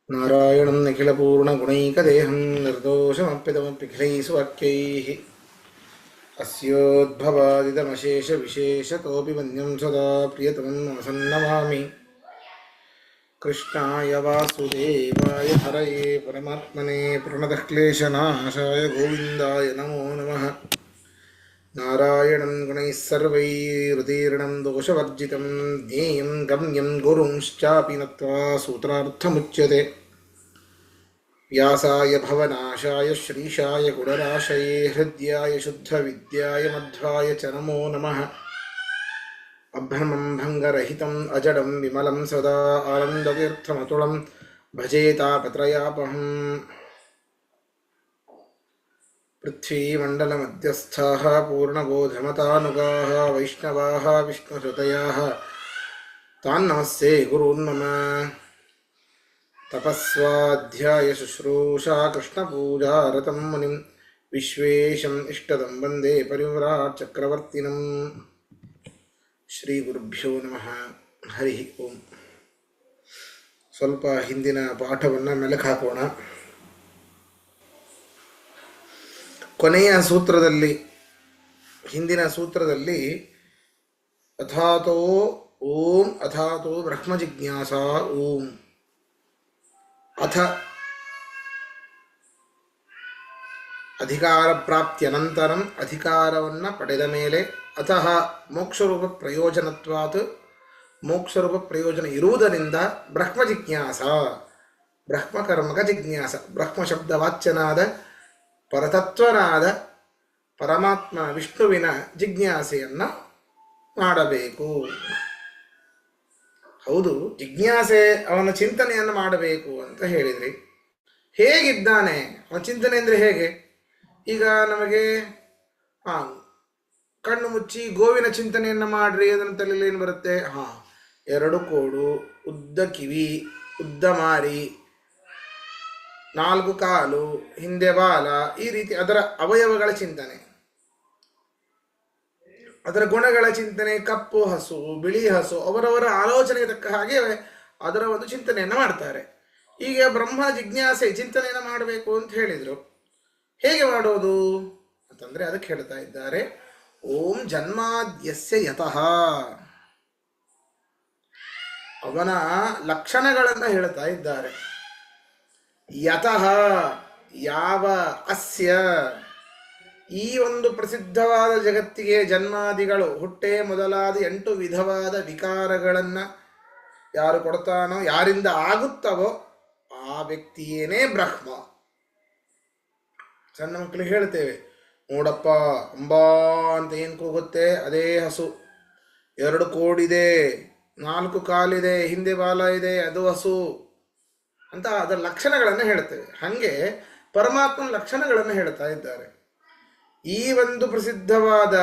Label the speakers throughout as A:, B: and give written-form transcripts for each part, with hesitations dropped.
A: ನಾರಾಯಣಂ ನಿಖಿಲಪೂರ್ಣಗುಣೈಕದೇಹಂ ನಿರ್ದೋಷಮಪ್ಯತಮಪ್ಯಖಿಲೈಸುವಾಕ್ಯೈಃ ಅಸ್ಯೋದ್ಭವಾದಿದಮಶೇಷವಿಶೇಷತೋಪಿ ವನ್ಯಂ ಸದಾ ಪ್ರಿಯತಮಂ ನಮಸನ್ನಮಾಮಿ. ಕೃಷ್ಣಾಯ ವಾಸುದೇವಾಯ ಹರಯೇ ಪರಮಾತ್ಮನೇ ಪ್ರಣತಕ್ಲೇಶನಾಶಾಯ ಗೋವಿಂದಾಯ ನಮೋ ನಮಃ. ನಾರಾಯಣಂ ಗುಣೈಃ ಸರ್ವೈರುದೀರ್ಣಂ ದೋಷವರ್ಜಿತಂ ಜ್ಞೇಯಂ ಗಮ್ಯಂ ಗುರುಂಶ್ಚಾಪಿ ನತ್ವಾ ಸೂತ್ರಾರ್ಥಮುಚ್ಯತೆ. ವ್ಯಾಸಾಯ ಭವನಾಶಾಯ ಶ್ರೀಶಾಯ ಗುಣರಾಶಯೇ ಹೃದ್ಯಾಯ ಶುದ್ಧವಿದ್ಯಾಯ ಮಧ್ವಾಯ ಚ ನಮೋ ನಮಃ. ಅಭ್ರಮಂ ಭಂಗರಹಿತಂ ಅಜಡಂ ವಿಮಲಂ ಸದಾ ಆನಂದತೀರ್ಥಮತುಳಂ ಭಜೆ ತಾಪತ್ರಯಾಪಹಂ. ಪೃಥ್ವೀಮಂಡಲಮಧ್ಯಸ್ಥಾಃ ಪೂರ್ಣಬೋಧಮತಾನುಗಾಃ ವೈಷ್ಣವಾಃ ವಿಷ್ಣುಹೃದಯಾಃ ತಾನ್ ನಮಸ್ತೆ ಗುರೂನ್ ಮಮ. ತಪಸ್ವಾಧ್ಯಾಯ ಶುಶ್ರೂಷಾ ಕೃಷ್ಣಪೂಜಾರತಂ ಮುನಿಂ ವಿಶ್ವೇಶಂ ಇಷ್ಟದಂ ವಂದೇ ಪರಿವ್ರಾಟ್ ಚಕ್ರವರ್ತಿನಂ. ಶ್ರೀ ಗುರುಭ್ಯೋ ನಮಃ. ಹರಿ ಓಂ. ಸ್ವಲ್ಪ ಹಿಂದಿನ ಪಾಠವನ್ನು ಮೆಲುಕು ಹಾಕೋಣ. ಕೊನೆಯ ಸೂತ್ರದಲ್ಲಿ, ಹಿಂದಿನ ಸೂತ್ರದಲ್ಲಿ ಅಥಾತೋ ಓಂ ಅಥಾತೋ ಬ್ರಹ್ಮ ಜಿಜ್ಞಾಸ ಓಂ ಅಥ ಅಧಿಕಾರ ಪ್ರಾಪ್ತ್ಯನಂತರಂ, ಅಧಿಕಾರವನ್ನು ಪಡೆದ ಮೇಲೆ ಅಥಃ ಮೋಕ್ಷರೂಪ ಪ್ರಯೋಜನತ್ವಾತ್, ಮೋಕ್ಷರೂಪ ಪ್ರಯೋಜನ ಇರುವುದರಿಂದ ಬ್ರಹ್ಮ ಜಿಜ್ಞಾಸ, ಬ್ರಹ್ಮಕರ್ಮಕ ಜಿಜ್ಞಾಸ, ಬ್ರಹ್ಮ ಶಬ್ದವಾಚ್ಯನಾದ ಪರತತ್ವನಾದ ಪರಮಾತ್ಮ ವಿಷ್ಣುವಿನ ಜಿಜ್ಞಾಸೆಯನ್ನು ಮಾಡಬೇಕು. ಹೌದು, ಜಿಜ್ಞಾಸೆ ಅವನ ಚಿಂತನೆಯನ್ನು ಮಾಡಬೇಕು ಅಂತ ಹೇಳಿದ್ರಿ. ಹೇಗಿದ್ದಾನೆ ಅವನ ಚಿಂತನೆ ಅಂದರೆ ಹೇಗೆ? ಈಗ ನಮಗೆ ಕಣ್ಣು ಮುಚ್ಚಿ ಗೋವಿನ ಚಿಂತನೆಯನ್ನು ಮಾಡ್ರಿ, ಅದನ್ನು ತಲೆಯಲ್ಲಿ ಏನು ಬರುತ್ತೆ? ಎರಡು ಕೋಡು, ಉದ್ದ ಕಿವಿ, ಉದ್ದ ಮಾರಿ, ನಾಲ್ಕು ಕಾಲು, ಹಿಂದೆ ಬಾಲ, ಈ ರೀತಿ ಅದರ ಅವಯವಗಳ ಚಿಂತನೆ, ಅದರ ಗುಣಗಳ ಚಿಂತನೆ, ಕಪ್ಪು ಹಸು, ಬಿಳಿ ಹಸು, ಅವರವರ ಆಲೋಚನೆಗೆ ತಕ್ಕ ಹಾಗೆ ಅದರ ಒಂದು ಚಿಂತನೆಯನ್ನು ಮಾಡ್ತಾರೆ. ಈಗ ಬ್ರಹ್ಮ ಜಿಜ್ಞಾಸೆ ಚಿಂತನೆಯನ್ನು ಮಾಡಬೇಕು ಅಂತ ಹೇಳಿದರು. ಹೇಗೆ ಮಾಡೋದು ಅಂತಂದರೆ ಅದಕ್ಕೆ ಹೇಳ್ತಾ ಇದ್ದಾರೆ, ಓಂ ಜನ್ಮಾದ್ಯಸ್ಯ ಯತಃ, ಅವನ ಲಕ್ಷಣಗಳನ್ನು ಹೇಳ್ತಾ ಇದ್ದಾರೆ. ಯತಃ ಯಾವ, ಅಸ್ಯ ಈ ಒಂದು ಪ್ರಸಿದ್ಧವಾದ ಜಗತ್ತಿಗೆ ಜನ್ಮಾದಿಗಳು, ಹುಟ್ಟೆ ಮೊದಲಾದ 8 ವಿಧವಾದ ವಿಕಾರಗಳನ್ನು ಯಾರು ಕೊಡ್ತಾನೋ, ಯಾರಿಂದ ಆಗುತ್ತವೋ ಆ ವ್ಯಕ್ತಿಯೇನೇ ಬ್ರಹ್ಮ. ಸಣ್ಣ ಮಕ್ಕಳಿಗೆ ಹೇಳ್ತೇವೆ, ನೋಡಪ್ಪ ಅಂಬಾ ಅಂತ ಏನು ಕೂಗುತ್ತೆ, ಅದೇ ಹಸು. 2 ಕೋಡಿದೆ, 4 ಕಾಲಿದೆ, ಹಿಂದೆ ಬಾಲ ಇದೆ, ಅದು ಹಸು ಅಂತ ಅದರ ಲಕ್ಷಣಗಳನ್ನು ಹೇಳ್ತೇವೆ. ಹಾಗೆ ಪರಮಾತ್ಮನ ಲಕ್ಷಣಗಳನ್ನು ಹೇಳ್ತಾ ಇದ್ದಾರೆ. ಈ ಒಂದು ಪ್ರಸಿದ್ಧವಾದ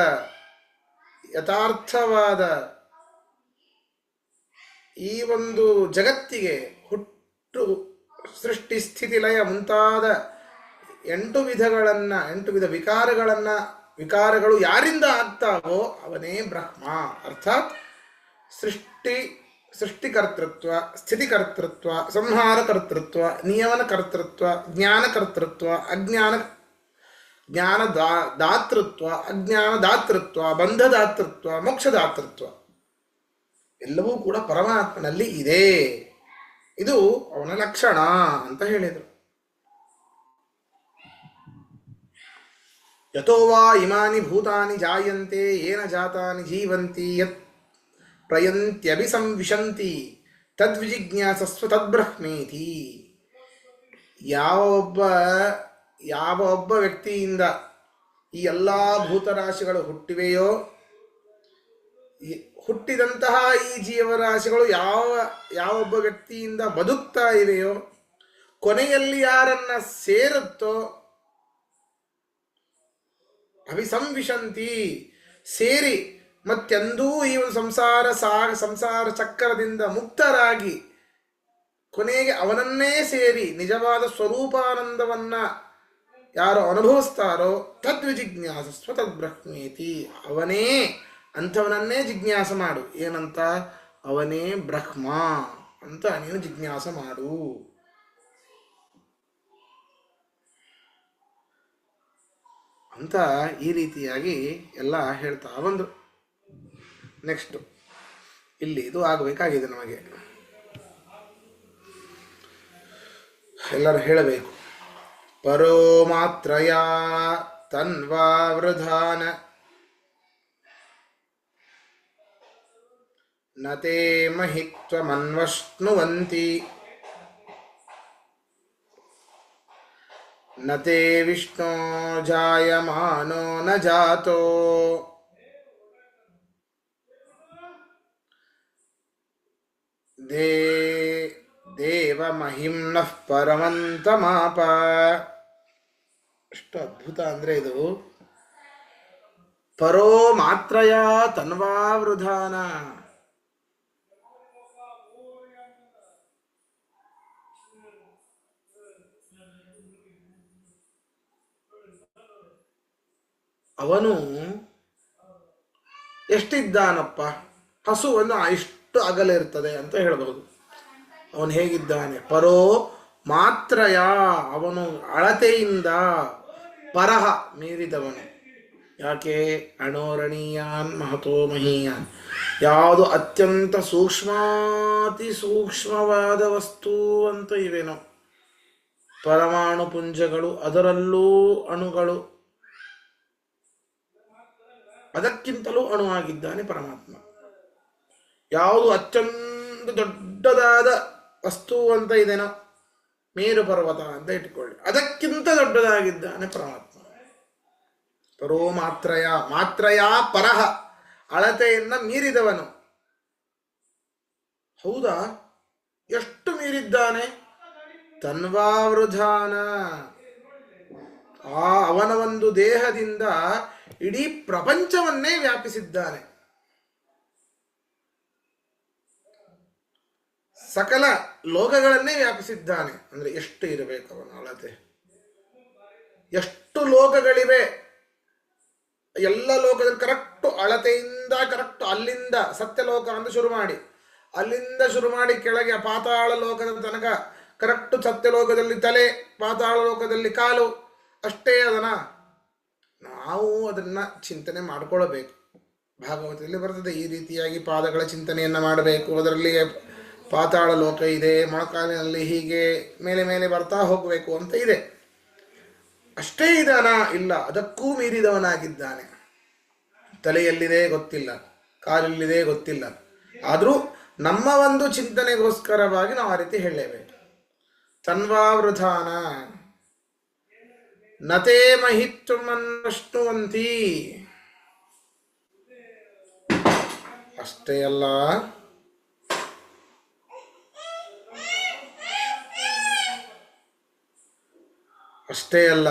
A: ಯಥಾರ್ಥವಾದ ಈ ಒಂದು ಜಗತ್ತಿಗೆ ಹುಟ್ಟು, ಸೃಷ್ಟಿ, ಸ್ಥಿತಿ, ಲಯ ಮುಂತಾದ 8 ವಿಧಗಳನ್ನು, 8 ವಿಧ ವಿಕಾರಗಳು ಯಾರಿಂದ ಆಗ್ತಾವೋ ಅವನೇ ಬ್ರಹ್ಮ. ಅರ್ಥಾತ್ ಸೃಷ್ಟಿಕರ್ತೃತ್ವ, ಸ್ಥಿತಿಕರ್ತೃತ್ವ, ಸಂಹಾರಕರ್ತೃತ್ವ, ನಿಯಮನಕರ್ತೃತ್ವ, ಜ್ಞಾನಕರ್ತೃತ್ವ, ದಾತೃತ್ವ, ಅಜ್ಞಾನದಾತೃತ್ವ, ಬಂಧದಾತೃತ್ವ, ಮೋಕ್ಷದಾತೃತ್ವ ಎಲ್ಲವೂ ಕೂಡ ಪರಮಾತ್ಮನಲ್ಲಿ ಇದೆ. ಇದು ಅವನ ಲಕ್ಷಣ ಅಂತ ಹೇಳಿದರು. ಯತೋ ವಾ ಇಮಾನಿ ಭೂತಾನಿ ಜಾಯಂತೆ ಯೇನ ಜಾತಾನಿ ಜೀವಂತಿ ಯತ್ ಪ್ರಯಂತ್ಯಭಿಸಂವಿಶಂತಿ ತದ್ವಿಜಿಜ್ಞಾಸಸ್ವ ತದ್ಬ್ರಹ್ಮೇತಿ. ಯಾವ ಒಬ್ಬ ವ್ಯಕ್ತಿಯಿಂದ ಈ ಎಲ್ಲ ಭೂತರಾಶಿಗಳು ಹುಟ್ಟಿವೆಯೋ, ಹುಟ್ಟಿದಂತಹ ಈ ಜೀವರಾಶಿಗಳು ಯಾವೊಬ್ಬ ವ್ಯಕ್ತಿಯಿಂದ ಬದುಕ್ತಾ ಇವೆಯೋ, ಕೊನೆಯಲ್ಲಿ ಯಾರನ್ನ ಸೇರುತ್ತೋ ಅಭಿಸಂವಿಶಂತಿ, ಸೇರಿ ಮತ್ತೆಂದೂ ಈ ಒಂದು ಸಂಸಾರ ಚಕ್ರದಿಂದ ಮುಕ್ತರಾಗಿ ಕೊನೆಗೆ ಅವನನ್ನೇ ಸೇರಿ ನಿಜವಾದ ಸ್ವರೂಪಾನಂದವನ್ನ ಯಾರು ಅನುಭವಿಸ್ತಾರೋ ತದ್ವಿಜಿಜ್ಞಾಸಸ್ವ ತದ್ಬ್ರಹ್ಮೇತಿ, ಅವನೇ ಅಂಥವನನ್ನೇ ಜಿಜ್ಞಾಸ ಮಾಡು. ಏನಂತ? ಅವನೇ ಬ್ರಹ್ಮ ಅಂತ ನೀನು ಜಿಜ್ಞಾಸ ಮಾಡು ಅಂತ ಈ ರೀತಿಯಾಗಿ ಎಲ್ಲ ಹೇಳ್ತಾ ಬಂದರು. ನೆಕ್ಸ್ಟು ಇಲ್ಲಿ ಇದು ಆಗಬೇಕಾಗಿದೆ ನಮಗೆ, ಎಲ್ಲರೂ ಹೇಳಬೇಕು. ಪರೋ ಮಾತ್ರಯ ತನ್ವಾ ವೃಧಾನ ನತೇ ಮಹಿತ್ವಮನ್ವಶ್ನುವಂತಿ ನತೇ ವಿಷ್ಣೋ ಜಾಯಮಾನೋ ನ ಜಾತೋ ದೇವಮಹಿಮ್ನಃ ಪರಮಂತಮಾಪ. ಎಷ್ಟು ಅದ್ಭುತ ಅಂದರೆ ಇದು. ಪರೋ ಮಾತ್ರಯ ತನ್ವಾವೃಧಾನ, ಅವನು ಎಷ್ಟಿದ್ದಾನಪ್ಪ, ಹಸು ಒಂದು ಇಷ್ಟು ಅಗಲ ಇರ್ತದೆ ಅಂತ ಹೇಳಬಹುದು. ಅವನು ಹೇಗಿದ್ದಾನೆ? ಪರೋ ಮಾತ್ರಯ, ಅವನು ಅಳತೆಯಿಂದ, ಪರಹ ಮೀರಿದವನು. ಯಾಕೆ? ಅಣೋರಣೀಯಾನ್ ಮಹತೋ ಮಹೀಯಾನ್, ಯಾವುದು ಅತ್ಯಂತ ಸೂಕ್ಷ್ಮಾತಿ ಸೂಕ್ಷ್ಮವಾದ ವಸ್ತು ಅಂತ ಇವೇನೋ, ಪರಮಾಣು ಪುಂಜಗಳು, ಅದರಲ್ಲೂ ಅಣುಗಳು, ಅದಕ್ಕಿಂತಲೂ ಅಣುವಾಗಿದ್ದಾನೆ ಪರಮಾತ್ಮ. ಯಾವುದು ಅತ್ಯಂತ ದೊಡ್ಡದಾದ ವಸ್ತು ಅಂತ ಇದೇನೋ, ಮೇರು ಪರ್ವತ ಅಂತ ಇಟ್ಕೊಳ್ಳಿ, ಅದಕ್ಕಿಂತ ದೊಡ್ಡದಾಗಿದ್ದಾನೆ ಪರಮಾತ್ಮ. ಪರೋ ಮಾತ್ರಯ, ಮಾತ್ರಯ ಪರಹ, ಅಳತೆಯಿಂದ ಮೀರಿದವನು. ಹೌದಾ? ಎಷ್ಟು ಮೀರಿದ್ದಾನೆ? ತನ್ವಾವೃಧಾನ, ಅವನ ಒಂದು ದೇಹದಿಂದ ಇಡೀ ಪ್ರಪಂಚವನ್ನೇ ವ್ಯಾಪಿಸಿದ್ದಾನೆ. ಸಕಲ ಲೋಕಗಳನ್ನೇ ವ್ಯಾಪಿಸಿದ್ದಾನೆ. ಅಂದ್ರೆ ಎಷ್ಟು ಇರಬೇಕು ಅವನ ಅಳತೆ? ಎಷ್ಟು ಲೋಕಗಳಿವೆ, ಎಲ್ಲ ಲೋಕದಲ್ಲಿ ಕರೆಕ್ಟು ಅಳತೆಯಿಂದ ಕರೆಕ್ಟು, ಅಲ್ಲಿಂದ ಸತ್ಯಲೋಕ ಅಂತ ಶುರು ಮಾಡಿ, ಅಲ್ಲಿಂದ ಶುರು ಮಾಡಿ ಕೆಳಗೆ ಪಾತಾಳ ಲೋಕದ ತನಕ ಕರೆಕ್ಟು, ಸತ್ಯಲೋಕದಲ್ಲಿ ತಲೆ, ಪಾತಾಳ ಲೋಕದಲ್ಲಿ ಕಾಲು, ಅಷ್ಟೇ. ಅದನ್ನ ನಾವು ಅದನ್ನ ಚಿಂತನೆ ಮಾಡಿಕೊಳ್ಳಬೇಕು. ಭಾಗವತದಲ್ಲಿ ಬರ್ತದೆ ಈ ರೀತಿಯಾಗಿ ಪಾದಗಳ ಚಿಂತನೆಯನ್ನು ಮಾಡಬೇಕು. ಅದರಲ್ಲಿ ಪಾತಾಳ ಲೋಕ ಇದೆ, ಮೊಣಕಾಲಿನಲ್ಲಿ ಹೀಗೆ ಮೇಲೆ ಮೇಲೆ ಬರ್ತಾ ಹೋಗಬೇಕು ಅಂತ ಇದೆ. ಅಷ್ಟೇ ಇದಾನ? ಇಲ್ಲ, ಅದಕ್ಕೂ ಮೀರಿದವನಾಗಿದ್ದಾನೆ. ತಲೆಯಲ್ಲಿದೆ ಗೊತ್ತಿಲ್ಲ, ಕಾಲಲ್ಲಿದೆ ಗೊತ್ತಿಲ್ಲ, ಆದರೂ ನಮ್ಮ ಒಂದು ಚಿಂತನೆಗೋಸ್ಕರವಾಗಿ ನಾವು ಆ ರೀತಿ ಹೇಳಲೇಬೇಕು. ತನ್ವಾವೃಧಾನ ನತೇ ಮಹಿತ್ವಮನ್ವಶ್ನುವಂತಿ. ಅಷ್ಟೇ ಅಲ್ಲ,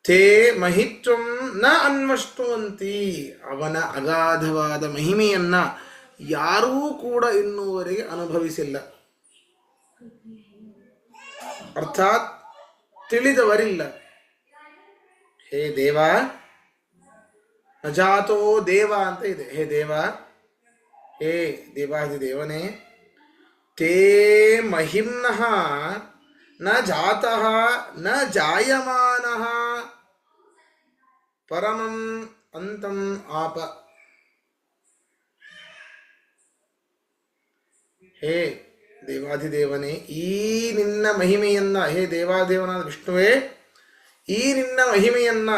A: ತೇ ಮಹಿತ್ವಂ ನ ಅನ್ವಶ್ನುವಂತಿ, ಅವನ ಅಗಾಧವಾದ ಮಹಿಮೆಯನ್ನ ಯಾರೂ ಕೂಡ ಇನ್ನೂವರೆಗೆ ಅನುಭವಿಸಿಲ್ಲ. ಅರ್ಥಾತ್ ತಿಳಿದವರಿಲ್ಲ. ಹೇ ದೇವ, ಅಜಾತೋ ದೇವ ಅಂತ ಇದೆ. ಹೇ ದೇವ, ಹೇ ದೇವಾದಿದೇವನೇ, ತೇ ಮಹಿಮ್ನಃ ನ ಜಾತಃ ನ ಜಾಯಮಾನಃ ಪರಮಂ ಅಂತಂ ಆಪ. ಹೇ ದೇವಾಧಿದೇವನೇ, ಈ ನಿನ್ನ ಮಹಿಮೆಯನ್ನ, ಹೇ ದೇವಾದೇವನಾದ ವಿಷ್ಣುವೇ, ಈ ನಿನ್ನ ಮಹಿಮೆಯನ್ನ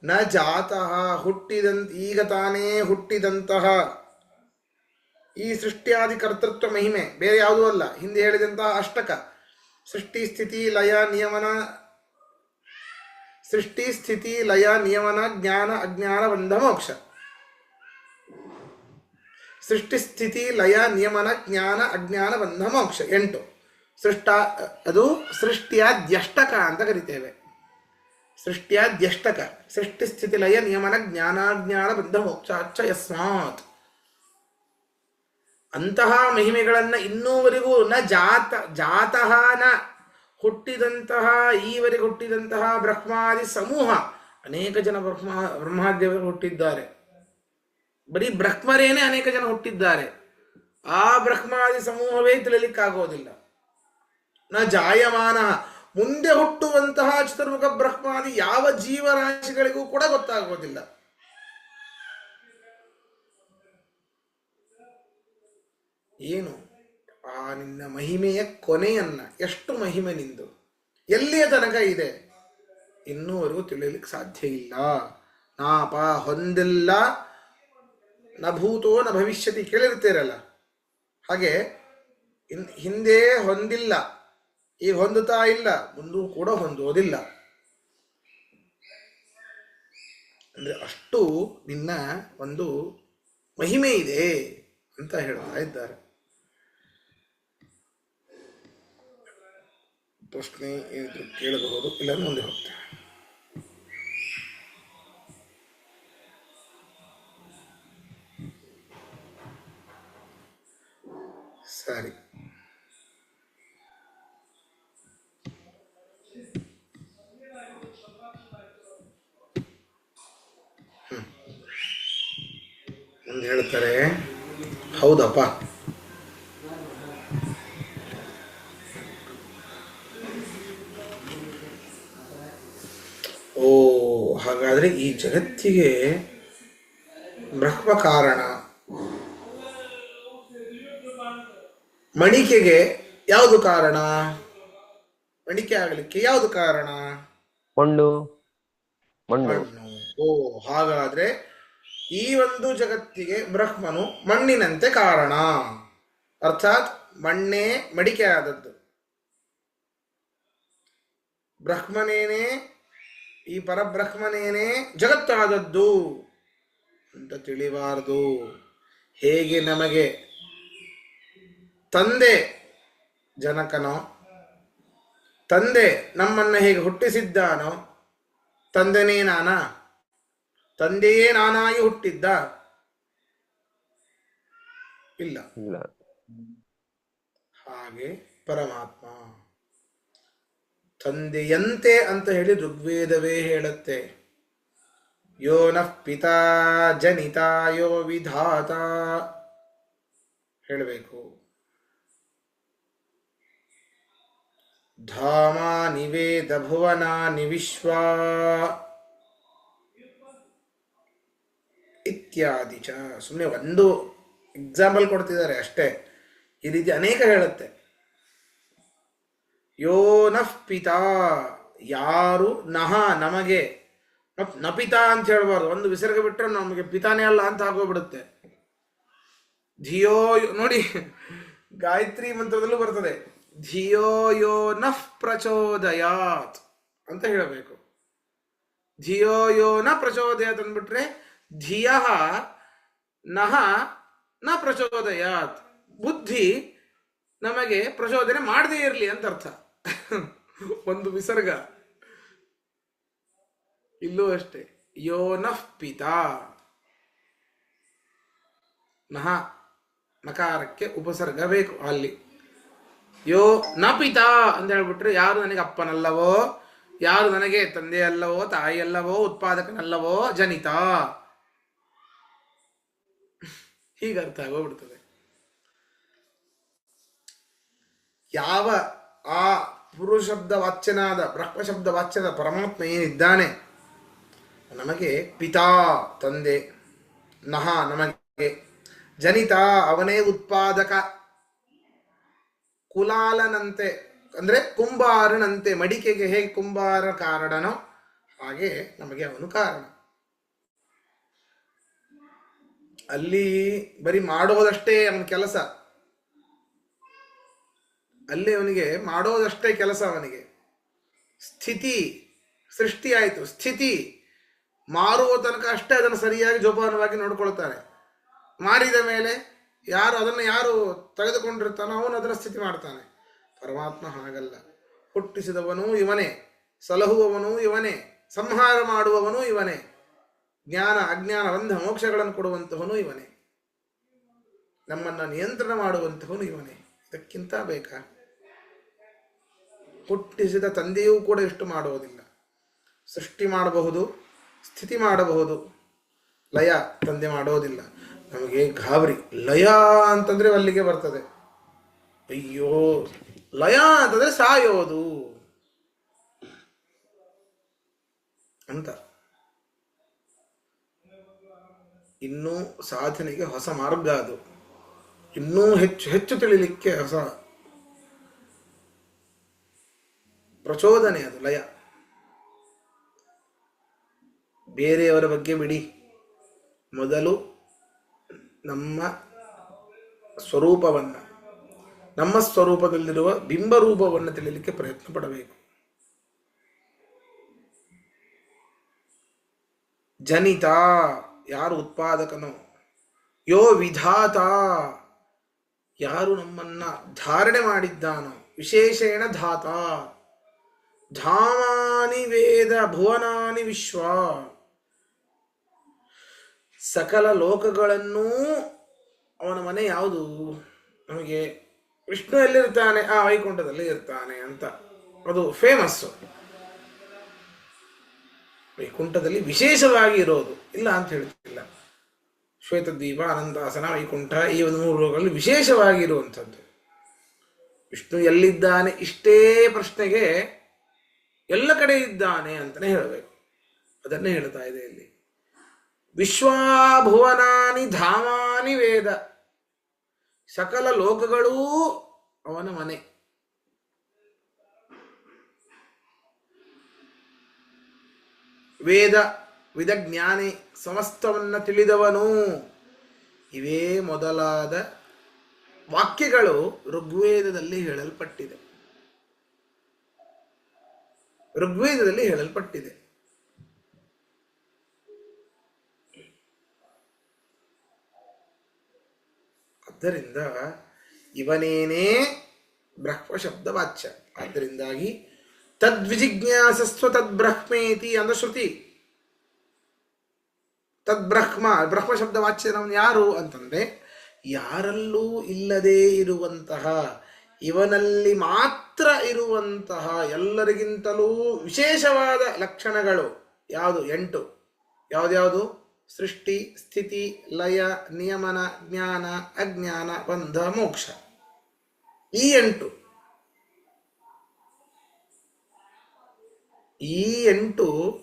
A: ನ ಜಾತಃ, ಈಗ ತಾನೇ ಹುಟ್ಟಿದಂತಹ ಈ ಸೃಷ್ಟಿಯಾದಿ ಕರ್ತೃತ್ವ ಮಹಿಮೆ ಬೇರೆ ಯಾವುದೂ ಅಲ್ಲ. ಹಿಂದೆ ಹೇಳಿದಂತಹ ಅಷ್ಟಕ ಸೃಷ್ಟಿ ಸ್ಥಿತಿ ಲಯ ನಿಯಮನ ಜ್ಞಾನ ಅಜ್ಞಾನ ಬಂಧ ಮೋಕ್ಷ. ಸೃಷ್ಟಿ ಸ್ಥಿತಿ ಲಯ ನಿಯಮನ ಜ್ಞಾನ ಅಜ್ಞಾನ ಬಂಧ ಮೋಕ್ಷ 8. ಅದು ಸೃಷ್ಟಿಯಾದ್ಯಷ್ಟಕ ಅಂತ ಕರಿತೇವೆ. ಸೃಷ್ಟಿಯಾದ್ಯಷ್ಟಕ, ಸೃಷ್ಟಿ ಸ್ಥಿತಿ ಲಯ ನಿಯಮನ ಜ್ಞಾನಾಜ್ಞಾನ ಬಂಧ ಮೋಕ್ಷಾಚ್ಚ ಯಸ್ಮಾತ್. ಅಂತಹ ಮಹಿಮೆಗಳನ್ನು ಇನ್ನೂವರೆಗೂ ಜಾತಃ ನ ಹುಟ್ಟಿದಂತಹ, ಈವರೆಗೆ ಹುಟ್ಟಿದಂತಹ ಬ್ರಹ್ಮಾದಿ ಸಮೂಹ, ಅನೇಕ ಜನ ಬ್ರಹ್ಮಾದೇವರು ಹುಟ್ಟಿದ್ದಾರೆ. ಬರೀ ಬ್ರಹ್ಮರೇನೆ ಅನೇಕ ಜನ ಹುಟ್ಟಿದ್ದಾರೆ. ಆ ಬ್ರಹ್ಮಾದಿ ಸಮೂಹವೇ ತಿಳಿಲಿಕ್ಕಾಗೋದಿಲ್ಲ. ನ ಜಾಯಮಾನ, ಮುಂದೆ ಹುಟ್ಟುವಂತಹ ಚತುರ್ಮುಖ ಬ್ರಹ್ಮಾದಿ ಯಾವ ಜೀವರಾಶಿಗಳಿಗೂ ಕೂಡ ಗೊತ್ತಾಗೋದಿಲ್ಲ. ಏನು ಆ ನಿನ್ನ ಮಹಿಮೆಯ ಕೊನೆಯನ್ನ, ಎಷ್ಟು ಮಹಿಮೆ ನಿಂದು, ಎಲ್ಲಿಯ ತನಕ ಇದೆ, ಇನ್ನೂವರೆಗೂ ತಿಳಿಯಲಿಕ್ಕೆ ಸಾಧ್ಯ ಇಲ್ಲ. ನಾಪ ಹೊಂದಿಲ್ಲ, ನ ಭೂತೋ ನ ಭವಿಷ್ಯತಿ ಕೇಳಿರ್ತೀರಲ್ಲ, ಹಾಗೆ ಹಿಂದೆ ಹೊಂದಿಲ್ಲ, ಈಗ ಹೊಂದುತ್ತಾ ಇಲ್ಲ, ಮುಂದೂ ಕೂಡ ಹೊಂದೋದಿಲ್ಲ. ಅಂದ್ರೆ ಅಷ್ಟು ನಿನ್ನ ಒಂದು ಮಹಿಮೆ ಇದೆ ಅಂತ ಹೇಳ್ತಾ ಇದ್ದಾರೆ. ಪ್ರಶ್ನೆ ಏನಾದರೂ ಕೇಳಬಹುದು, ಇಲ್ಲ ಮುಂದೆ ಹೋಗ್ತೇವೆ. ಸರಿ, ಮುಂದೆ ಹೇಳ್ತಾರೆ, ಹೌದಪ್ಪ, ಓ ಹಾಗಾದ್ರೆ ಈ ಜಗತ್ತಿಗೆ ಬ್ರಹ್ಮ ಕಾರಣ, ಮಣಿಕೆಗೆ ಯಾವುದು ಕಾರಣ? ಮಣಿಕೆ ಆಗಲಿಕ್ಕೆ ಯಾವುದು ಕಾರಣ?
B: ಮಣ್ಣು.
A: ಓ ಹಾಗಾದ್ರೆ ಈ ಒಂದು ಜಗತ್ತಿಗೆ ಬ್ರಹ್ಮನು ಮಣ್ಣಿನಂತೆ ಕಾರಣ, ಅರ್ಥಾತ್ ಮಣ್ಣೇ ಮಡಿಕೆ ಆದದ್ದು. ಬ್ರಹ್ಮನೇನೆ, ಈ ಪರಬ್ರಹ್ಮನೇನೆ ಜಗತ್ತಾದದ್ದು ಅಂತ ತಿಳಿಬಾರದು. ಹೇಗೆ ನಮಗೆ ತಂದೆ ಜನಕನೋ, ತಂದೆ ನಮ್ಮನ್ನ ಹೇಗೆ ಹುಟ್ಟಿಸಿದ್ದಾನೋ, ತಂದೆನೇ ನಾನಾ? ತಂದೆಯೇ ನಾನಾಗಿ ಹುಟ್ಟಿದ್ದ? ಇಲ್ಲ. ಹಾಗೆ ಪರಮಾತ್ಮ ತಂದೆಯಂತೆ ಅಂತ ಹೇಳಿ ಋಗ್ವೇದವೇ ಹೇಳುತ್ತೆ. ಯೋ ನಃ ಪಿತಾ ಜನಿತಾ ಯೋ ವಿಧಾತ ಹೇಳಬೇಕು. ಧಾಮಾನಿ ವೇದ ಭುವನಾನಿ ವಿಶ್ವಾ ಇತ್ಯಾದಿ ಚ. ಸುಮ್ಮನೆ ಒಂದು ಎಕ್ಸಾಂಪಲ್ ಕೊಡ್ತಿದ್ದಾರೆ ಅಷ್ಟೇ, ಈ ರೀತಿ ಅನೇಕ ಹೇಳುತ್ತೆ. ಯೋ ನಃ ಪಿತಾ, ಯಾರು, ನಹ ನಮಗೆ, ನ ಪಿತಾ ಅಂತ ಹೇಳ್ಬಾರ್ದು, ಒಂದು ವಿಸರ್ಗ ಬಿಟ್ಟರೆ ನಮಗೆ ಪಿತಾನೇ ಅಲ್ಲ ಅಂತ ಆಗೋಗ್ಬಿಡುತ್ತೆ. ಧಿಯೋ ನೋಡಿ, ಗಾಯತ್ರಿ ಮಂತ್ರದಲ್ಲೂ ಬರ್ತದೆ, ಧಿಯೋ ಯೋ ನಃ ಪ್ರಚೋದಯಾತ್ ಅಂತ ಹೇಳಬೇಕು. ಧಿಯೋ ಯೋ ನ ಪ್ರಚೋದಯಾತ್ ಅಂದ್ಬಿಟ್ರೆ ಧಿಯ ನಹ ನ ಪ್ರಚೋದಯಾತ್, ಬುದ್ಧಿ ನಮಗೆ ಪ್ರಚೋದನೆ ಮಾಡದೇ ಇರಲಿ ಅಂತ ಅರ್ಥ. ಒಂದು ವಿಸರ್ಗ. ಇಲ್ಲೂ ಅಷ್ಟೇ, ಯೋ ನಃ ಪಿತಾ, ನಹ ನಕಾರಕ್ಕೆ ಉಪಸರ್ಗ ಬೇಕು ಅಲ್ಲಿ. ಯೋ ನ ಪಿತಾ ಅಂತ ಹೇಳ್ಬಿಟ್ರೆ ಯಾರು ನನಗೆ ಅಪ್ಪನಲ್ಲವೋ, ಯಾರು ನನಗೆ ತಂದೆ ಅಲ್ಲವೋ, ತಾಯಿ ಅಲ್ಲವೋ, ಉತ್ಪಾದಕನಲ್ಲವೋ, ಜನಿತ, ಹೀಗೆ ಅರ್ಥ ಆಗೋಗ್ಬಿಡ್ತದೆ. ಯಾವ ಆ ಪುರುಷಬ್ದ ವಾಚ್ಯನಾದ, ಬ್ರಹ್ಮಶಬ್ದ ವಾಚ್ಯದ ಪರಮಾತ್ಮ ಏನಿದ್ದಾನೆ, ನಮಗೆ ಪಿತಾ ತಂದೆ, ನಹ ನಮಗೆ, ಜನಿತ ಅವನೇ ಉತ್ಪಾದಕ, ಕುಲಾಲನಂತೆ ಅಂದ್ರೆ ಕುಂಬಾರನಂತೆ, ಮಡಿಕೆಗೆ ಹೇಗೆ ಕುಂಬಾರ ಕಾರಣನೋ ಹಾಗೆ ನಮಗೆ ಅವನು ಕಾರಣ. ಅಲ್ಲಿ ಬರೀ ಮಾಡೋದಷ್ಟೇ ಅವನ ಕೆಲಸ, ಅಲ್ಲಿ ಅವನಿಗೆ ಮಾಡೋದಷ್ಟೇ ಕೆಲಸ. ಅವನಿಗೆ ಸ್ಥಿತಿ, ಸೃಷ್ಟಿ ಆಯಿತು, ಸ್ಥಿತಿ ಮಾರುವ ತನಕ ಅಷ್ಟೇ ಅದನ್ನು ಸರಿಯಾಗಿ ಜೋಪಾನವಾಗಿ ನೋಡ್ಕೊಳ್ತಾನೆ. ಮಾರಿದ ಮೇಲೆ ಅದನ್ನು ಯಾರು ತೆಗೆದುಕೊಂಡಿರ್ತಾನೋ ಅವನು ಅದರ ಸ್ಥಿತಿ ಮಾಡ್ತಾನೆ. ಪರಮಾತ್ಮ ಹಾಗಲ್ಲ. ಹುಟ್ಟಿಸಿದವನು ಇವನೇ, ಸಲಹುವವನು ಇವನೇ, ಸಂಹಾರ ಮಾಡುವವನು ಇವನೇ, ಜ್ಞಾನ ಅಜ್ಞಾನ ಬಂಧ ಮೋಕ್ಷಗಳನ್ನು ಕೊಡುವಂತಹವನು ಇವನೇ, ನಮ್ಮನ್ನು ನಿಯಂತ್ರಣ ಮಾಡುವಂತಹವನು ಇವನೇ. ಇದಕ್ಕಿಂತ ಬೇಕಾ? ಹುಟ್ಟಿಸಿದ ತಂದೆಯೂ ಕೂಡ ಎಷ್ಟು ಮಾಡುವುದಿಲ್ಲ. ಸೃಷ್ಟಿ ಮಾಡಬಹುದು, ಸ್ಥಿತಿ ಮಾಡಬಹುದು, ಲಯ ತಂದೆ ಮಾಡೋದಿಲ್ಲ. ನಮಗೆ ಗಾಬರಿ, ಲಯ ಅಂತಂದ್ರೆ ಅಲ್ಲಿಗೆ ಬರ್ತದೆ. ಅಯ್ಯೋ, ಲಯ ಅಂತಂದ್ರೆ ಸಾಯೋದು. ಅಂತ. ಇನ್ನೂ ಸಾಧನೆಗೆ ಹೊಸ ಮಾರ್ಗ ಅದು. ಇನ್ನೂ ಹೆಚ್ಚು ಹೆಚ್ಚು ತಿಳಿಲಿಕ್ಕೆ ಹೊಸ ಪ್ರಚೋದನೆ, ಅದು ಲಯ. ಬೇರೆಯವರ ಬಗ್ಗೆ ಬಿಡಿ, ಮೊದಲು ನಮ್ಮ ಸ್ವರೂಪವನ್ನು, ನಮ್ಮ ಸ್ವರೂಪದಲ್ಲಿರುವ ಬಿಂಬರೂಪವನ್ನು ತಿಳಿಯಲಿಕ್ಕೆ ಪ್ರಯತ್ನ ಪಡಬೇಕು. ಜನಿತ, ಯಾರು ಉತ್ಪಾದಕನೋ, ಯೋ ವಿಧಾತ, ಯಾರು ನಮ್ಮನ್ನ ಧಾರಣೆ ಮಾಡಿದ್ದಾನೋ, ವಿಶೇಷೇಣ ಧಾತ, ಧಾಮಾನಿ ವೇದ ಭುವನಾನಿ ವಿಶ್ವ, ಸಕಲ ಲೋಕಗಳನ್ನೂ ಅವನ ಮನೆ ಯಾವುದು? ನಮಗೆ ವಿಷ್ಣು ಎಲ್ಲಿರ್ತಾನೆ? ಆ ವೈಕುಂಠದಲ್ಲಿ ಇರ್ತಾನೆ ಅಂತ ಅದು ಫೇಮಸ್ಸು. ವೈಕುಂಠದಲ್ಲಿ ವಿಶೇಷವಾಗಿ ಇರೋದು ಇಲ್ಲ ಅಂತ ಹೇಳ್ತಿಲ್ಲ. ಶ್ವೇತದ್ವೀಪ, ಅನಂತಾಸನ, ವೈಕುಂಠ, ಈ ಒಂದು 3 ಲೋಕಗಳಲ್ಲಿ ವಿಶೇಷವಾಗಿ ಇರುವಂಥದ್ದು. ವಿಷ್ಣು ಎಲ್ಲಿದ್ದಾನೆ? ಇಷ್ಟೇ ಪ್ರಶ್ನೆಗೆ ಎಲ್ಲ ಕಡೆ ಇದ್ದಾನೆ ಅಂತಲೇ ಹೇಳಬೇಕು. ಅದನ್ನೇ ಹೇಳ್ತಾ ಇದೆ ಇಲ್ಲಿ. ವಿಶ್ವಾಭುವನಾನಿ ಧಾಮಾನಿ ವೇದ, ಸಕಲ ಲೋಕಗಳೂ ಅವನ ಮನೆ. ವೇದ, ವಿದಜ್ಞಾನಿ, ಸಮಸ್ತವನ್ನ ತಿಳಿದವನು. ಇವೇ ಮೊದಲಾದ ವಾಕ್ಯಗಳು ಋಗ್ವೇದದಲ್ಲಿ ಹೇಳಲ್ಪಟ್ಟಿದೆ. ಋಗ್ವೇದದಲ್ಲಿ ಹೇಳಲ್ಪಟ್ಟಿದೆ. ಆದ್ದರಿಂದ ಇವನೇನೇ ಬ್ರಹ್ಮ ಶಬ್ದ ವಾಚ್ಯ. ಆದ್ದರಿಂದಾಗಿ ತದ್ವಿಜಿಜ್ಞಾಸಸ್ವ ತದ್ಬ್ರಹ್ಮೇತಿ ಅಂದ ಶ್ರುತಿ. ತದ್ಬ್ರಹ್ಮ, ಬ್ರಹ್ಮ ಶಬ್ದ ವಾಚ್ಯನವನು ಯಾರು ಅಂತಂದ್ರೆ, ಯಾರಲ್ಲೂ ಇಲ್ಲದೇ ಇರುವಂತಹ, ಇವನಲ್ಲಿ ಮಾತ್ರ ಇರುವಂತಹ ಎಲ್ಲರಿಗಿಂತಲೂ ವಿಶೇಷವಾದ ಲಕ್ಷಣಗಳು ಯಾವುದು? 8. ಯಾವ್ದ್ಯಾವುದು? ಸೃಷ್ಟಿ, ಸ್ಥಿತಿ, ಲಯ, ನಿಯಮನ, ಜ್ಞಾನ, ಅಜ್ಞಾನ, ಬಂಧ, ಮೋಕ್ಷ. ಈ 8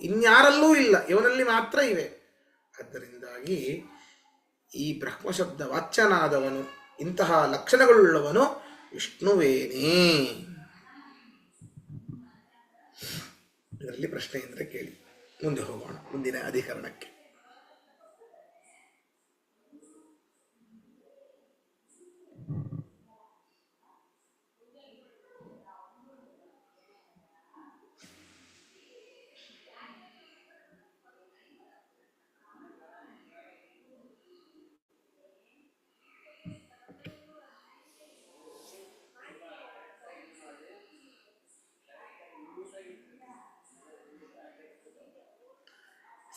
A: ಇನ್ಯಾರಲ್ಲೂ ಇಲ್ಲ, ಇವನಲ್ಲಿ ಮಾತ್ರ ಇವೆ. ಆದ್ದರಿಂದಾಗಿ ಈ ಬ್ರಹ್ಮಶಬ್ದ ವಾಚ್ಯನಾದವನು, ಇಂತಹ ಲಕ್ಷಣಗಳುಳ್ಳವನು ವಿಷ್ಣುವೇನೇ? ಇದರಲ್ಲಿ ಪ್ರಶ್ನೆ ಇದ್ರೆ ಕೇಳಿ, ಮುಂದೆ ಹೋಗೋಣ ಮುಂದಿನ ಅಧಿಕರಣಕ್ಕೆ.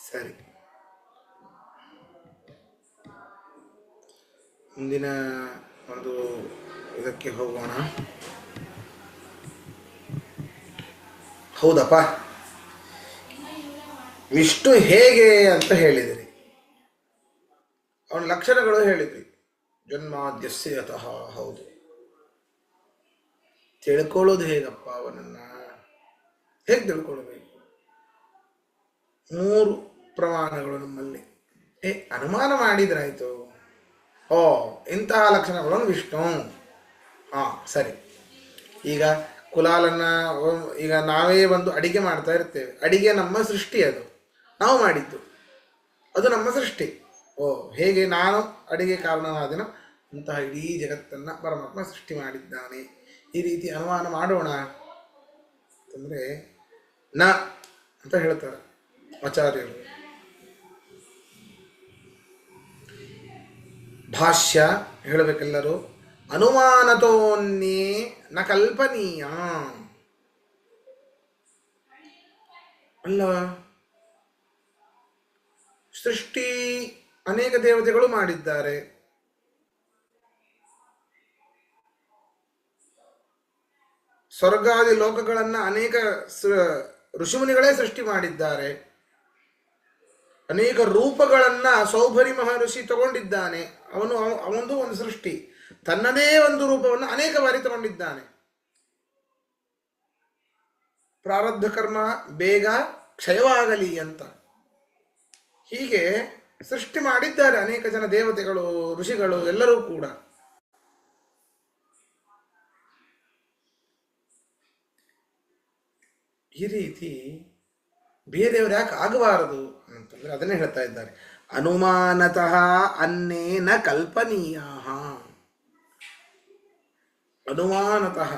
A: ಸರಿ, ಮುಂದಿನ ಒಂದು ಇದಕ್ಕೆ ಹೋಗೋಣ. ಹೌದಪ್ಪ, ವಿಷ್ಣು ಹೇಗೆ ಅಂತ ಹೇಳಿದಿರಿ, ಅವನ ಲಕ್ಷಣಗಳು ಹೇಳಿದ್ರಿ. ಜನ್ಮಾದ್ಯಸ್ಯ ಯತಃ. ಹೌದು, ತಿಳ್ಕೊಳ್ಳೋದು ಹೇಗಪ್ಪ ಅವನನ್ನ? ಹೇಗೆ ತಿಳ್ಕೊಳ್ಬೇಕು? 3 ಪ್ರಮಾಣಗಳು ನಮ್ಮಲ್ಲಿ. ಅನುಮಾನ ಮಾಡಿದ್ರಾಯ್ತು, ಓ ಇಂತಹ ಲಕ್ಷಣಗಳನ್ನು ವಿಷ್ಣು. ಸರಿ. ಈಗ ಕುಲಾಲನ್ನ, ಈಗ ನಾವೇ ಒಂದು ಅಡಿಗೆ ಮಾಡ್ತಾ ಇರ್ತೇವೆ. ಅಡಿಗೆ ನಮ್ಮ ಸೃಷ್ಟಿ, ಅದು ನಾವು ಮಾಡಿದ್ದು, ಅದು ನಮ್ಮ ಸೃಷ್ಟಿ. ಹೇಗೆ ನಾನು ಅಡಿಗೆ ಕಾರಣವಾದನೋ ಅಂತಹ ಇಡೀ ಜಗತ್ತನ್ನು ಪರಮಾತ್ಮ ಸೃಷ್ಟಿ ಮಾಡಿದ್ದಾನೆ. ಈ ರೀತಿ ಅನುಮಾನ ಮಾಡೋಣ ಅಂತಂದರೆ ನ ಅಂತ ಹೇಳ್ತಾರೆ ಆಚಾರ್ಯರು. ಭಾಷ್ಯ ಹೇಳಬೇಕೆಲ್ಲರೂ. ಅನುಮಾನತೋನ್ಯೇ ನ ಕಲ್ಪನೀಯ. ಅಲ್ಲ, ಸೃಷ್ಟಿ ಅನೇಕ ದೇವತೆಗಳು ಮಾಡಿದ್ದಾರೆ, ಸ್ವರ್ಗಾದಿ ಲೋಕಗಳನ್ನ ಅನೇಕ ಋಷಿಮುನಿಗಳೇ ಸೃಷ್ಟಿ ಮಾಡಿದ್ದಾರೆ, ಅನೇಕ ರೂಪಗಳನ್ನ ಸೌಭರಿ ಮಹರ್ಷಿ ತಗೊಂಡಿದ್ದಾನೆ. ಅವನದು ಒಂದು ಸೃಷ್ಟಿ, ತನ್ನದೇ ಒಂದು ರೂಪವನ್ನು ಅನೇಕ ಬಾರಿ ತಗೊಂಡಿದ್ದಾನೆ. ಪ್ರಾರಬ್ಧ ಕರ್ಮ ಬೇಗ ಕ್ಷಯವಾಗಲಿ ಅಂತ ಹೀಗೆ ಸೃಷ್ಟಿ ಮಾಡಿದ್ದಾರೆ ಅನೇಕ ಜನ ದೇವತೆಗಳು, ಋಷಿಗಳು ಎಲ್ಲರೂ ಕೂಡ. ಈ ರೀತಿ ಬೇರೆಯವರು ಯಾಕೆ ಆಗಬಾರದು ಅಂತಂದ್ರೆ ಅದನ್ನೇ ಹೇಳ್ತಾ ಇದ್ದಾರೆ. ಅನುಮಾನತಃ ಅನ್ನೇನ ಕಲ್ಪನೀಯ. ಅನುಮಾನತಃ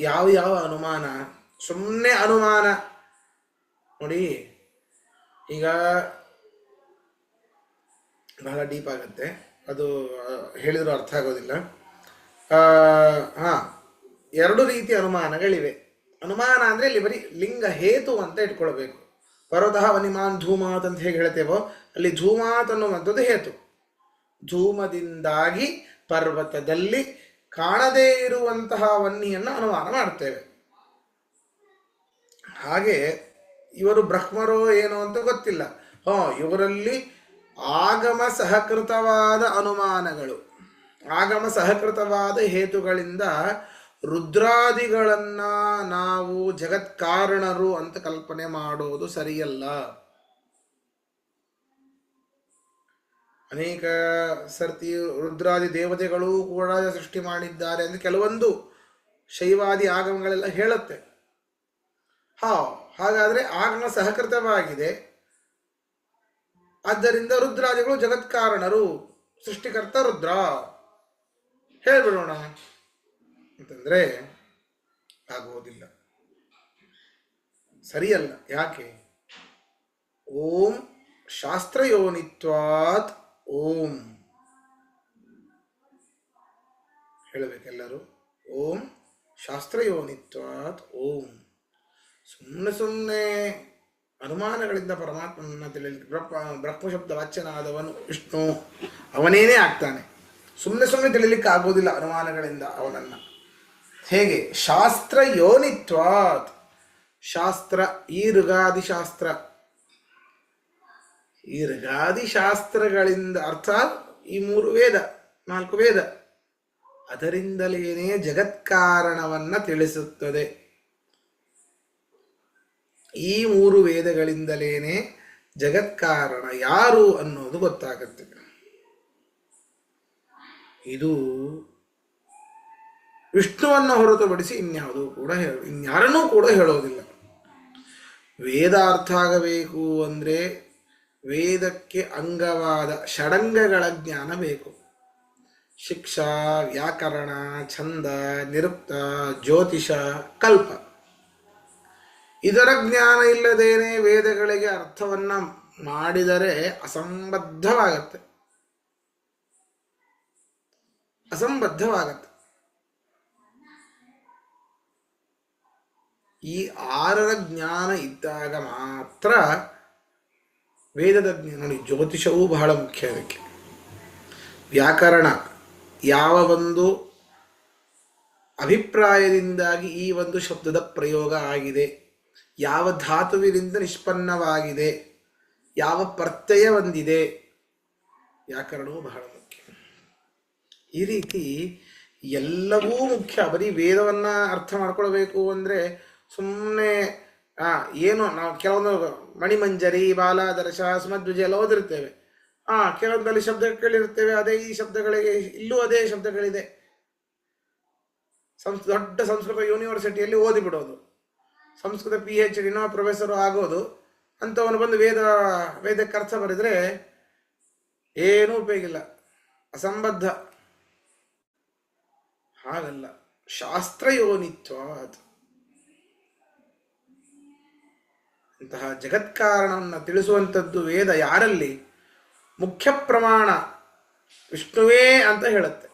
A: ಯಾವ ಯಾವ ಅನುಮಾನ? ಸುಮ್ಮನೆ ಅನುಮಾನ ನೋಡಿ, ಈಗ ಬಹಳ ಡೀಪ್ ಆಗುತ್ತೆ, ಅದು ಹೇಳಿದ್ರು ಅರ್ಥ ಆಗೋದಿಲ್ಲ. ಎರಡು ರೀತಿಯ ಅನುಮಾನಗಳಿವೆ. ಅನುಮಾನ ಅಂದರೆ ಇಲ್ಲಿ ಬರೀ ಲಿಂಗ ಹೇತು ಅಂತ ಇಟ್ಕೊಳ್ಬೇಕು. ಪರ್ವತಃ ವನಿಮಾನ್ ಧೂಮಾತ್ ಅಂತ ಹೇಗೆ ಹೇಳ್ತೇವೋ ಅಲ್ಲಿ ಧೂಮಾತ್ ಅನ್ನುವಂಥದ್ದು ಹೇತು. ಧೂಮದಿಂದಾಗಿ ಪರ್ವತದಲ್ಲಿ ಕಾಣದೇ ಇರುವಂತಹ ವನ್ನಿಯನ್ನು ಅನುಮಾನ ಮಾಡ್ತೇವೆ. ಹಾಗೆ ಇವರು ಬ್ರಹ್ಮರೋ ಏನೋ ಅಂತ ಗೊತ್ತಿಲ್ಲ. ಇವರಲ್ಲಿ ಆಗಮ ಸಹಕೃತವಾದ ಅನುಮಾನಗಳು, ಆಗಮ ಸಹಕೃತವಾದ ಹೇತುಗಳಿಂದ ರುದ್ರಾದಿಗಳನ್ನ ನಾವು ಜಗತ್ಕಾರಣರು ಅಂತ ಕಲ್ಪನೆ ಮಾಡೋದು ಸರಿಯಲ್ಲ. ಅನೇಕ ಸರ್ತಿ ರುದ್ರಾದಿ ದೇವತೆಗಳು ಕೂಡ ಸೃಷ್ಟಿ ಮಾಡಿದ್ದಾರೆ ಅಂತ ಕೆಲವೊಂದು ಶೈವಾದಿ ಆಗಮಗಳೆಲ್ಲ ಹೇಳುತ್ತೆ. ಹಾಗಾದ್ರೆ ಆಗಮ ಸಹಕೃತವಾಗಿದೆ, ಆದ್ದರಿಂದ ರುದ್ರಾದಿಗಳು ಜಗತ್ಕಾರಣರು, ಸೃಷ್ಟಿಕರ್ತ ರುದ್ರ ಹೇಳ್ಬಿಡೋಣ ಅಂತಂದ್ರೆ ಆಗುವುದಿಲ್ಲ, ಸರಿಯಲ್ಲ. ಯಾಕೆ? ಓಂ ಶಾಸ್ತ್ರಯೋನಿತ್ವಾತ್ ಓಂ ಹೇಳಬೇಕೆಲ್ಲರೂ. ಓಂ ಶಾಸ್ತ್ರಯೋನಿತ್ವಾತ್ ಓಂ. ಸುಮ್ಮನೆ ಅನುಮಾನಗಳಿಂದ ಪರಮಾತ್ಮನ ತಿಳಿಯಲಿಕ್ಕೆ ಬ್ರಹ್ಮಶಬ್ದ ವಾಚ್ಯನಾದವನು ವಿಷ್ಣು ಅವನೇನೇ ಆಗ್ತಾನೆ. ಸುಮ್ಮನೆ ತಿಳಿಲಿಕ್ಕೆ ಆಗೋದಿಲ್ಲ ಅನುಮಾನಗಳಿಂದ ಅವನನ್ನು. ಹೇಗೆ? ಶಾಸ್ತ್ರ ಯೋನಿತ್ವಾತ್. ಶಾಸ್ತ್ರ ಈ ಋಗಾದಿಶಾಸ್ತ್ರ, ಈ ಋಗಾದಿಶಾಸ್ತ್ರಗಳಿಂದ ಅರ್ಥಾತ್ ಈ 3 ವೇದ 4 ವೇದ ಅದರಿಂದಲೇನೇ ಜಗತ್ಕಾರಣವನ್ನ ತಿಳಿಸುತ್ತದೆ. ಈ 3 ವೇದಗಳಿಂದಲೇನೆ ಜಗತ್ಕಾರಣ ಯಾರು ಅನ್ನೋದು ಗೊತ್ತಾಗುತ್ತೆ. ಇದು ವಿಷ್ಣುವನ್ನು ಹೊರತುಪಡಿಸಿ ಇನ್ಯಾರನ್ನೂ ಕೂಡ ಹೇಳೋದಿಲ್ಲ. ವೇದ ಅರ್ಥ ಆಗಬೇಕು ಅಂದರೆ ವೇದಕ್ಕೆ ಅಂಗವಾದ ಷಡಂಗಗಳ ಜ್ಞಾನ ಬೇಕು. ಶಿಕ್ಷಾ, ವ್ಯಾಕರಣ, ಛಂದ, ನಿರುಕ್ತ, ಜ್ಯೋತಿಷ, ಕಲ್ಪ. ಇದರ ಜ್ಞಾನ ಇಲ್ಲದೇನೆ ವೇದಗಳಿಗೆ ಅರ್ಥವನ್ನ ಮಾಡಿದರೆ ಅಸಂಬದ್ಧವಾಗತ್ತೆ. ಈ 6ರ ಜ್ಞಾನ ಇದ್ದಾಗ ಮಾತ್ರ ವೇದದ ಜ್ಞಾನ. ನೋಡಿ, ಜ್ಯೋತಿಷವೂ ಬಹಳ ಮುಖ್ಯ ಅದಕ್ಕೆ. ವ್ಯಾಕರಣ ಯಾವ ಒಂದು ಅಭಿಪ್ರಾಯದಿಂದಾಗಿ ಈ ಒಂದು ಶಬ್ದದ ಪ್ರಯೋಗ ಆಗಿದೆ, ಯಾವ ಧಾತುವಿನಿಂದ ನಿಷ್ಪನ್ನವಾಗಿದೆ, ಯಾವ ಪ್ರತ್ಯಯ ಹೊಂದಿದೆ, ವ್ಯಾಕರಣವು ಬಹಳ ಮುಖ್ಯ. ಈ ರೀತಿ ಎಲ್ಲವೂ ಮುಖ್ಯ. ಬರೀ ವೇದವನ್ನ ಅರ್ಥ ಮಾಡ್ಕೊಳ್ಬೇಕು ಅಂದರೆ ಸುಮ್ಮನೆ ಏನು ನಾವು ಕೆಲವೊಂದು ಮಣಿಮಂಜರಿ, ಬಾಲಾದರ್ಶ, ಸುಮಧ್ವಜ ಎಲ್ಲ ಓದಿರ್ತೇವೆ. ಕೆಲವೊಂದಲ್ಲಿ ಶಬ್ದ ಕೇಳಿರ್ತೇವೆ, ಅದೇ ಈ ಶಬ್ದಗಳಿಗೆ ಇಲ್ಲೂ ಅದೇ ಶಬ್ದಗಳಿದೆ. ದೊಡ್ಡ ಸಂಸ್ಕೃತ ಯೂನಿವರ್ಸಿಟಿಯಲ್ಲಿ ಓದಿಬಿಡೋದು, ಸಂಸ್ಕೃತ PhD ಪ್ರೊಫೆಸರು ಆಗೋದು. ಅಂಥವನು ಬಂದು ವೇದಕ್ಕೆ ಅರ್ಥ ಬರೆದ್ರೆ ಏನೂ ಉಪಯೋಗಿಲ್ಲ, ಅಸಂಬದ್ಧ. ಹಾಗಲ್ಲ, ಶಾಸ್ತ್ರಯೋನಿತ್ವ. ಇಂತಹ ಜಗತ್ಕಾರಣವನ್ನು ತಿಳಿಸುವಂಥದ್ದು ವೇದ. ಯಾರಲ್ಲಿ? ಮುಖ್ಯ ಪ್ರಮಾಣ ವಿಷ್ಣುವೇ ಅಂತ ಹೇಳುತ್ತೆ.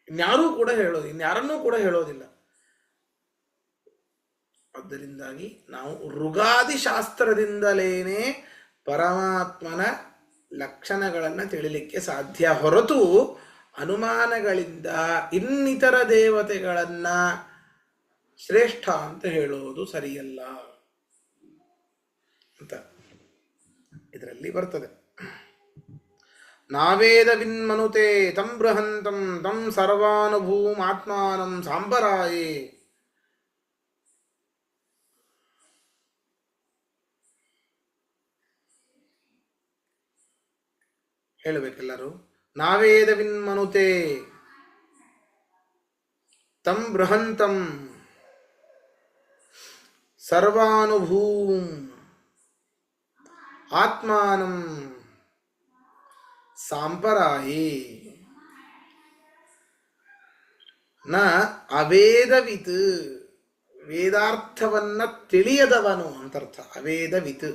A: ಇನ್ಯಾರನ್ನೂ ಕೂಡ ಹೇಳೋದಿಲ್ಲ. ಆದ್ದರಿಂದಾಗಿ ನಾವು ಋಗಾದಿ ಶಾಸ್ತ್ರದಿಂದಲೇನೆ ಪರಮಾತ್ಮನ ಲಕ್ಷಣಗಳನ್ನು ತಿಳಿಲಿಕ್ಕೆ ಸಾಧ್ಯ, ಹೊರತು ಅನುಮಾನಗಳಿಂದ ಇನ್ನಿತರ ದೇವತೆಗಳನ್ನ ಶ್ರೇಷ್ಠ ಅಂತ ಹೇಳೋದು ಸರಿಯಲ್ಲ ಅಂತ ಇದರಲ್ಲಿ ಬರ್ತದೆ. ನಾವೇದ ವಿನ್ಮನುತೆ ತಂ ಬೃಹಂತಂ ತಂ ಸರ್ವಾನುಭೂಮಾತ್ಮಾನಂ ಸಾಂಬರಾಯೇ. ಹೇಳಬೇಕೆಲ್ಲರೂ. ನಾವೇದವಿನ್ಮನುತೆ ತಂ ಬೃಹಂತಂ ಸರ್ವಾನುಭೂಂ ಆತ್ಮಾನಂ ಸಾಂಪರಾಯಿ ನ ಅವೇದವಿತ್, ವೇದಾರ್ಥವನ್ನ ತಿಳಿಯದವನು ಅಂತರ್ಥ. ಅವೇದವಿತ್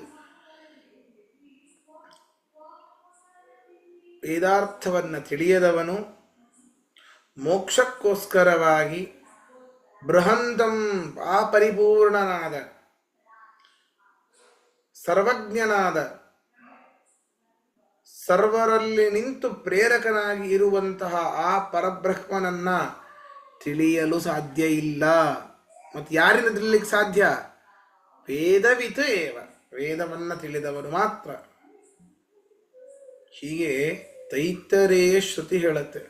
A: ವೇದಾರ್ಥವನ್ನ ತಿಳಿಯದವನು ಮೋಕ್ಷಕ್ಕೋಸ್ಕರವಾಗಿ ಬೃಹಂತಂ ಪರಿಪೂರ್ಣನಾದ ಸರ್ವಜ್ಞನಾದ ಸರ್ವರಲ್ಲಿ ನಿಂತು ಪ್ರೇರಕನಾಗಿ ಇರುವಂತಹ ಆ ಪರಬ್ರಹ್ಮನನ್ನ ತಿಳಿಯಲು ಸಾಧ್ಯ ಇಲ್ಲ. ಮತ್ತು ಯಾರಿಂದ ತಿಳಿಲಿಕ್ಕೆ ಸಾಧ್ಯ? ವೇದವಿತ್ ಏವ, ವೇದವನ್ನ ತಿಳಿದವನು ಮಾತ್ರ. ಹೀಗೆ ತೈತ್ತರೇಯ ಶ್ರುತಿ ಹೇಳುತ್ತೆ.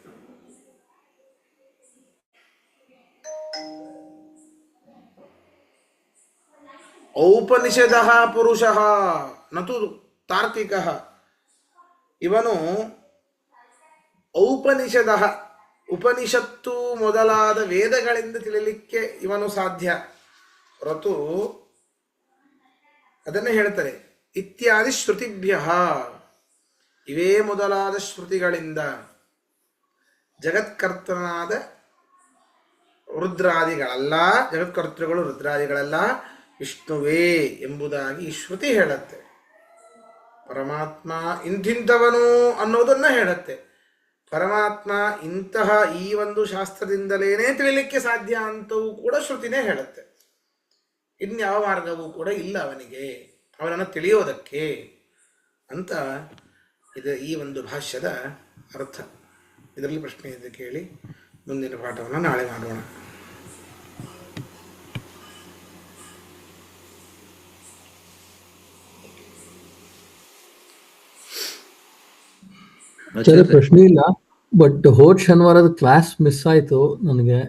A: ಔಪನಿಷದಃ ಪುರುಷಃ ನತು ತಾರ್ಕಿಕಃ. ಇವನು ಔಪನಿಷದಃ, ಉಪನಿಷತ್ತು ಮೊದಲಾದ ವೇದಗಳಿಂದ ತಿಳಿಲಿಕ್ಕೆ ಇವನು ಸಾಧ್ಯ ಹೊರತು, ಅದನ್ನೇ ಹೇಳ್ತಾರೆ ಇತ್ಯಾದಿ ಶ್ರುತಿಭ್ಯ, ಇವೇ ಮೊದಲಾದ ಶ್ರುತಿಗಳಿಂದ ಜಗತ್ಕರ್ತನಾದ ರುದ್ರಾದಿಗಳಲ್ಲ, ಜಗತ್ಕರ್ತೃಗಳು ರುದ್ರಾದಿಗಳಲ್ಲ, ವಿಷ್ಣುವೇ ಎಂಬುದಾಗಿ ಶ್ರುತಿ ಹೇಳುತ್ತೆ. ಪರಮಾತ್ಮ ಇಂಥಿಂಥವನು ಅನ್ನೋದನ್ನ ಹೇಳುತ್ತೆ. ಪರಮಾತ್ಮ ಇಂತಹ ಈ ಒಂದು ಶಾಸ್ತ್ರದಿಂದಲೇನೆ ತಿಳಿಲಿಕ್ಕೆ ಸಾಧ್ಯ ಅಂತವೂ ಕೂಡ ಶ್ರುತಿನೇ ಹೇಳುತ್ತೆ. ಇನ್ಯಾವ ಮಾರ್ಗವೂ ಕೂಡ ಇಲ್ಲ ಅವನಿಗೆ, ಅವನನ್ನು ತಿಳಿಯೋದಕ್ಕೆ ಅಂತ. ಇದು ಈ ಒಂದು ಭಾಷ್ಯದ ಅರ್ಥ. ಇದರಲ್ಲಿ ಪ್ರಶ್ನೆ ಇದೆ ಕೇಳಿ, ಮುಂದಿನ ಪಾಠವನ್ನು ನಾಳೆ ಮಾಡೋಣ.
B: ಪ್ರಶ್ನೆ ಇಲ್ಲ, ಬಟ್ ಹೋದ್ ಶನಿವಾರದ ಕ್ಲಾಸ್ ಮಿಸ್ ಆಯ್ತು ನನಗೆ.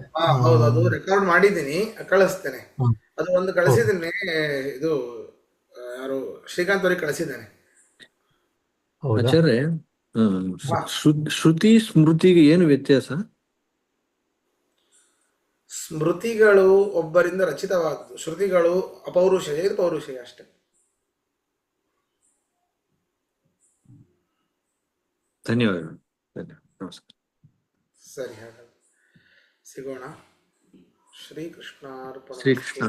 A: ಹೌದು, ಅದು ರೆಕಾರ್ಡ್ ಮಾಡಿದ್ದೀನಿ, ಕಳಿಸ್ತೇನೆ. ಅದು ಒಂದು ಕಳಿಸಿದ್ದೇನೆ, ಇದು ಯಾರು ಶ್ರೀಕಾಂತ್ ಅವ್ರಿಗೆ ಕಳಿಸಿದ್ದೇನೆ.
C: ಆಚಾರ್ಯ, ಶ್ರುತಿ ಸ್ಮೃತಿಗೆ ಏನು ವ್ಯತ್ಯಾಸ?
A: ಸ್ಮೃತಿಗಳು ಒಬ್ಬರಿಂದ ರಚಿತವಾದದ್ದು, ಶ್ರುತಿಗಳು ಅಪೌರುಷಯ, ಇದು ಪೌರುಷಯ ಅಷ್ಟೇ.
C: ಧನ್ಯವಾದಗಳು. ನಮಸ್ಕಾರ.
A: ಸರಿ, ಹಾಗಾದ್ರೆ ಸಿಗೋಣ. ಶ್ರೀಕೃಷ್ಣಾರ್ಪಣ.
C: ಶ್ರೀಕೃಷ್ಣ.